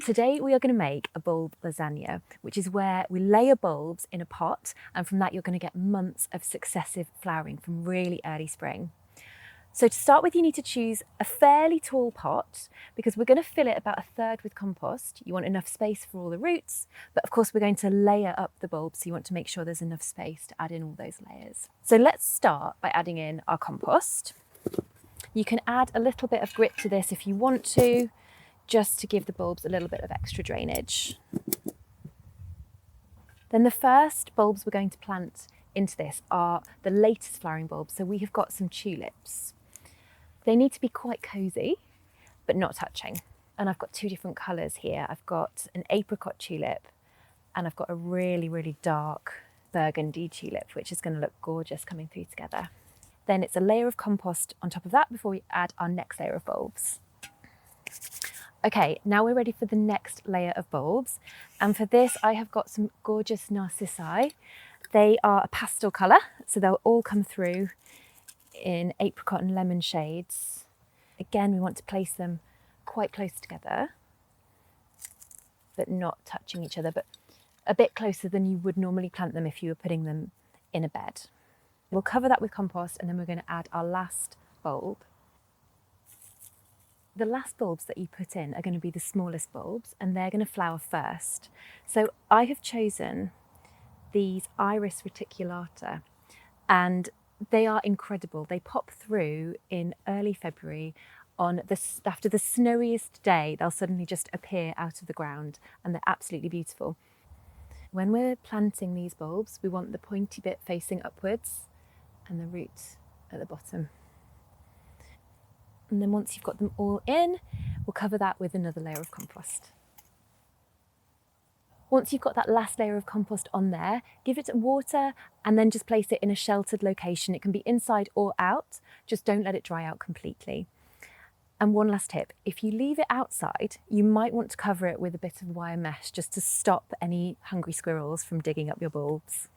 Today we are going to make a bulb lasagna, which is where we layer bulbs in a pot, and from that you're going to get months of successive flowering from really early spring. So to start with, you need to choose a fairly tall pot because we're going to fill it about 1/3 with compost. You want enough space for all the roots, but of course we're going to layer up the bulbs, so you want to make sure there's enough space to add in all those layers. So let's start by adding in our compost. You can add a little bit of grit to this if you want to, just to give the bulbs a little bit of extra drainage. Then the first bulbs we're going to plant into this are the latest flowering bulbs. So we have got some tulips. They need to be quite cosy, but not touching. And I've got two different colours here. I've got an apricot tulip and I've got a really, really dark burgundy tulip, which is going to look gorgeous coming through together. Then it's a layer of compost on top of that before we add our next layer of bulbs. Okay, now we're ready for the next layer of bulbs. And for this, I have got some gorgeous narcissi. They are a pastel colour, so they'll all come through in apricot and lemon shades. Again, we want to place them quite close together, but not touching each other, but a bit closer than you would normally plant them if you were putting them in a bed. We'll cover that with compost and then we're going to add our last bulb. The last bulbs that you put in are going to be the smallest bulbs and they're going to flower first. So I have chosen these Iris reticulata and they are incredible. They pop through in early February after the snowiest day. They'll suddenly just appear out of the ground and they're absolutely beautiful. When we're planting these bulbs, we want the pointy bit facing upwards and the root at the bottom. And then once you've got them all in, we'll cover that with another layer of compost. Once you've got that last layer of compost on there, give it water and then just place it in a sheltered location. It can be inside or out, just don't let it dry out completely. And one last tip, if you leave it outside, you might want to cover it with a bit of wire mesh just to stop any hungry squirrels from digging up your bulbs.